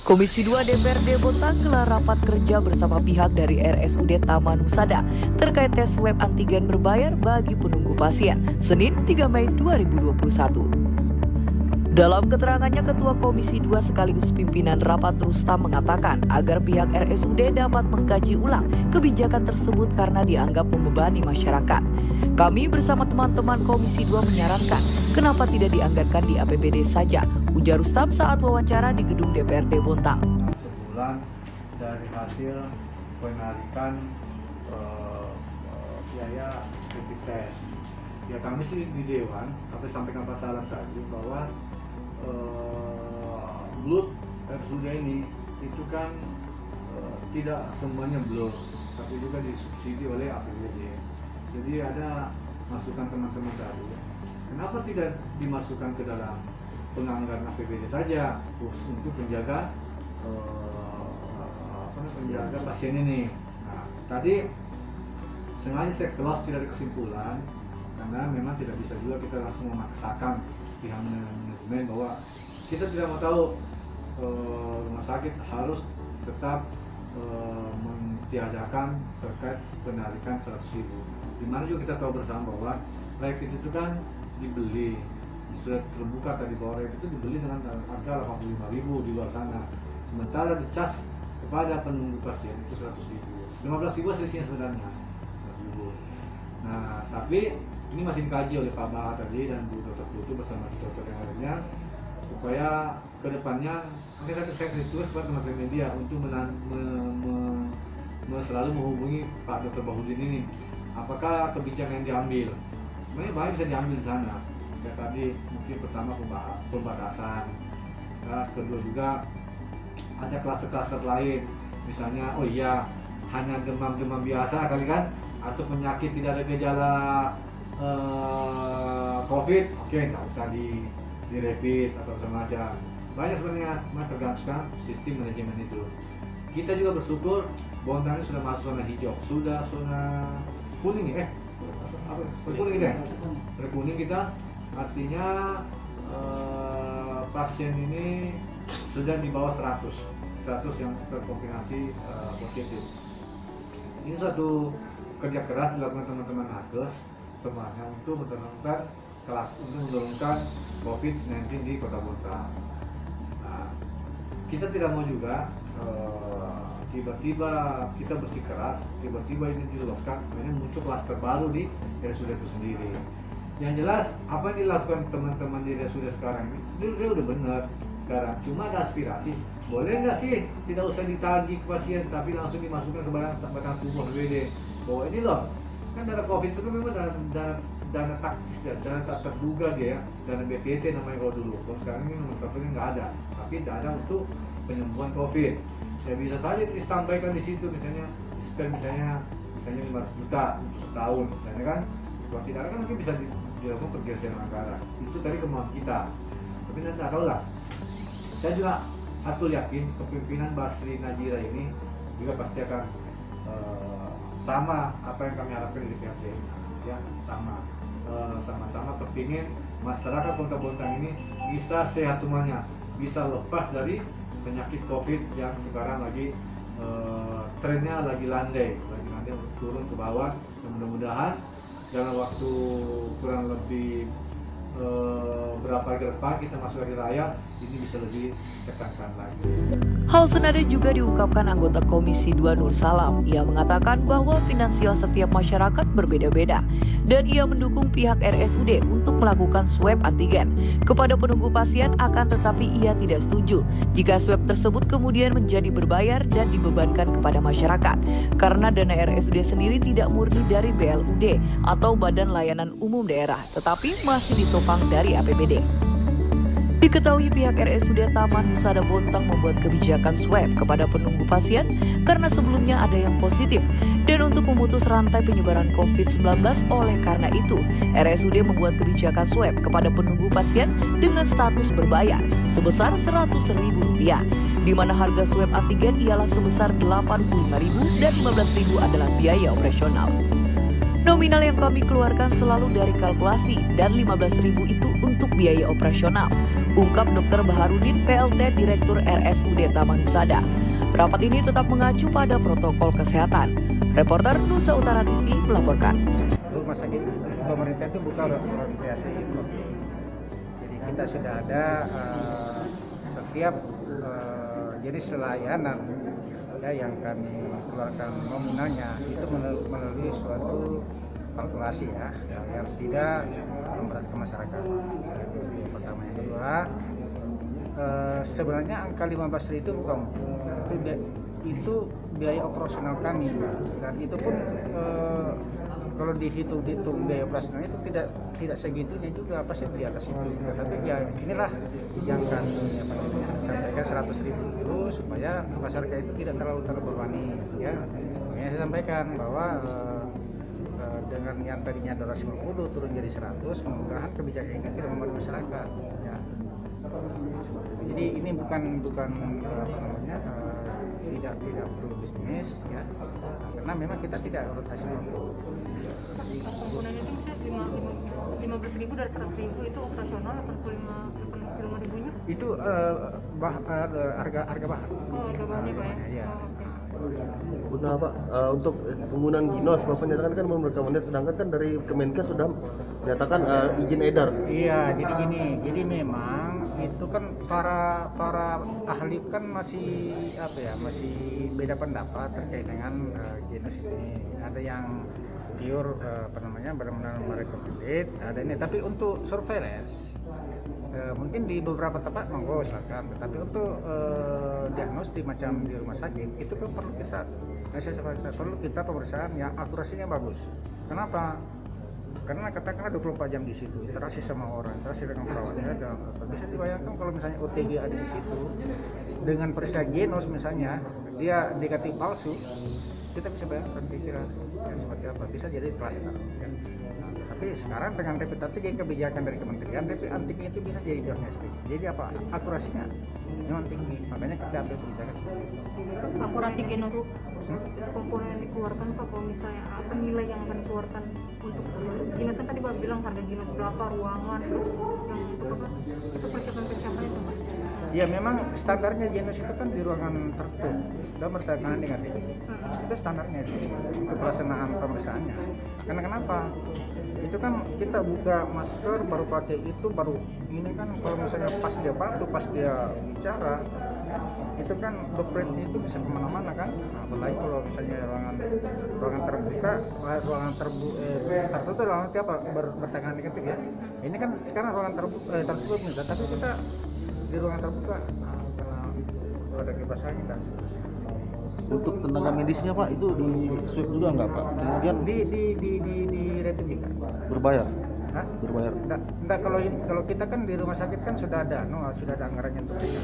Komisi 2 DPRD Bontang gelar rapat kerja bersama pihak dari RSUD Taman Husada terkait tes swab antigen berbayar bagi penunggu pasien, Senin 3 Mei 2021. Dalam keterangannya, Ketua Komisi 2 sekaligus pimpinan rapat Rustam mengatakan agar pihak RSUD dapat mengkaji ulang kebijakan tersebut karena dianggap membebani masyarakat. Kami bersama teman-teman Komisi 2 menyarankan kenapa tidak dianggarkan di APBD saja, ujar Rustam saat wawancara di gedung DPRD Bontang. Sebulan dari hasil penarikan biaya rapid test. Ya kami sih di Dewan, apa sampaikan Pak Salam tadi bahwa blood RSUD ini itu kan tidak semuanya blood, tapi juga disubsidi oleh APBD. Jadi ada masukan teman-teman tadi, kenapa tidak dimasukkan ke dalam penganggaran APBD saja untuk menjaga menjaga pasien ini. Nah, tadi sengaja saya kelas tidak ada kesimpulan karena memang tidak bisa juga kita langsung memaksakan pihak manajemen bahwa kita tidak mau tahu rumah sakit harus tetap mentiadakan terkait penarikan 100.000. Dimana juga kita tahu bersama bahwa rapid itu kan dibeli, sudah terbuka tadi bahwa rapid itu dibeli dengan harga 85.000 di luar sana, sementara dicas kepada penunggu pasien itu 100.000, 15.000 selisihnya sebenarnya 100.000. Nah, tapi ini masih dikaji oleh Pak Bah tadi dan Bu Dr. Putu bersama dokter yang lainnya supaya kedepannya mungkin saya kritis buat teman-teman media untuk selalu menghubungi Pak Dr. Bahudin ini apakah kebijakan yang diambil sebenarnya banyak bisa diambil di sana. Ya tadi mungkin pertama pembatasan, nah, kedua juga ada klaster-klaster lain, misalnya oh iya hanya demam-demam biasa kali kan, atau penyakit tidak ada gejala COVID, oke, nggak usah di rapid atau semacam. Banyak sebenarnya tergantung sistem manajemen itu. Kita juga bersyukur Bontang sudah masuk zona hijau, sudah zona kuning kuning kita, kuning kita, artinya pasien ini sudah di bawah 100 yang terkonfirmasi positif. Ini satu kerja keras dilakukan teman-teman nakes semuanya untuk menurunkan COVID-19 di Kota Bontang. Nah, kita tidak mau juga tiba-tiba kita bersikeras, tiba-tiba ini diluaskan, kemudian muncul klaster baru di RSUD itu sendiri. Yang jelas apa yang dilakukan teman-teman di RSUD sekarang ini, dia udah benar sekarang. Cuma ada aspirasi, boleh nggak sih tidak usah ditagih ke pasien, tapi langsung dimasukkan ke batang tubuh APBD. Bahwa ini loh, kan dana COVID itu kan memang dana taktis dan dana tak terduga dia, dana BPT namanya kalau dulu. Kalau sekarang ini nomenklaturnya nggak ada, tapi dana untuk penyembuhan COVID. Ya bisa saja disampaikan di situ, misalnya 500 juta untuk setahun, misalnya kan. Kalau tidak kan mungkin bisa dilakukan pergeseran anggaran. Itu tadi kemauan kita. Tapi nanti tak tahu lah. Saya juga aku yakin kepemimpinan Basri Najira ini juga pasti akan sama apa yang kami harapkan dari pihak ya sama-sama kepingin masyarakat Kota Bontang ini bisa sehat semuanya, bisa lepas dari penyakit COVID yang sekarang lagi trennya lagi landai turun ke bawah. Dan mudah-mudahan dalam waktu kurang lebih berapa ke depan kita masuk hari raya ini bisa lebih tekankan lagi. Hal senada juga diungkapkan anggota Komisi 2 Nur Salam. Ia mengatakan bahwa finansial setiap masyarakat berbeda-beda dan ia mendukung pihak RSUD untuk melakukan swab antigen kepada penunggu pasien, akan tetapi ia tidak setuju jika swab tersebut kemudian menjadi berbayar dan dibebankan kepada masyarakat karena dana RSUD sendiri tidak murni dari BLUD atau Badan Layanan Umum Daerah, tetapi masih ditopang dari APBD. Diketahui pihak RSUD Taman Husada Bontang membuat kebijakan swab kepada penunggu pasien karena sebelumnya ada yang positif dan untuk memutus rantai penyebaran COVID-19. Oleh karena itu, RSUD membuat kebijakan swab kepada penunggu pasien dengan status berbayar sebesar Rp100.000, di mana harga swab antigen ialah sebesar Rp85.000 dan Rp15.000 adalah biaya operasional. Nominal yang kami keluarkan selalu dari kalkulasi dan 15.000 itu untuk biaya operasional, ungkap Dr. Baharudin PLT Direktur RSUD Taman Husada. Rapat ini tetap mengacu pada protokol kesehatan. Reporter Nusa Utara TV melaporkan. Rumah sakit pemerintah itu buka orientasi itu. Jadi kita sudah ada setiap jenis layanan ya, yang kami keluarkan nominalnya itu melalui suatu kalkulasi ya, yang tidak memberatkan masyarakat. Yang pertama, yang kedua, sebenarnya angka 15.000 itu bukan itu biaya operasional kami, dan itu pun kalau dihitung biaya operasional itu tidak segitunya juga, pasti di atas itu. Tapi ya inilah yang kami sampaikan 100.000 dulu supaya masyarakat itu tidak terlalu terbebani ya. Yang saya sampaikan bahwa dengan yang tadinya 250 turun jadi 100, mudah-mudahan kebijakan ini tidak membuat masyarakat ya. Jadi ini bukan tidak perlu bisnis ya, karena memang kita tidak rotasi waktu. Penggunanya itu misalnya 15.000 dari 100.000 itu operasional, 85.000-nya? Itu harga bahan. Oh, harga bahannya Pak ya? Iya. Benar Pak, untuk penggunaan ginos Bapak nyatakan kan merekomendasi, sedangkan kan dari Kemenkes sudah menyatakan izin edar. Iya, jadi gini, jadi memang itu kan para ahli kan masih masih beda pendapat terkait dengan ginos ini. Ada yang pure benar-benar merekomendasi, ada ini. Tapi untuk surveillance mungkin di beberapa tempat monggo silakan, tetapi untuk diagnostik macam di rumah sakit itu kan perlu kita pemeriksaan yang akurasinya bagus. Kenapa? Karena katakanlah 24 jam di situ, interaksi sama orang, interaksi dengan perawatnya, dan bisa dibayangkan kalau misalnya OTG ada di situ dengan periksa genos misalnya dia negatif palsu, kita bisa bayangkan kira-kira ya, seperti apa, bisa jadi cluster ya. Tapi sekarang dengan rapid antigen, kebijakan dari kementerian, rapid antigen itu bisa jadi diagnostik. Jadi apa? Akurasinya memang tinggi, makanya kita ambil kebijakan. Akurasi genos komponen yang dikeluarkan Pak, kalau misalnya apa nilai yang akan dikeluarkan untuk genos, kan tadi Pak bilang harga genos berapa, ruangan, yang untuk apa? Itu persiapan itu Pak? Ya memang standarnya genos itu kan di ruangan tertutup dan bertekanan negatif. Itu standarnya itu untuk pelaksanaan pemeriksaannya. Karena kenapa? Itu kan kita buka masker baru pakai itu, baru ini kan kalau misalnya pas dia batuk, pas dia bicara itu kan dropletnya itu bisa kemana-mana kan. Apalagi kalau misalnya ruangan terbuka, ruangan tertutup, ruangan apa bertekanan negatif ya. Ini kan sekarang ruangan tertutup nih, tapi kita di ruangan terbuka karena ada kipasan kita. Untuk tenaga medisnya Pak itu di swab juga nggak Pak? Kemudian di rapid juga berbayar? Hah? Berbayar? Enggak, kalau kita kan di rumah sakit kan sudah ada anggarannya untuk itu.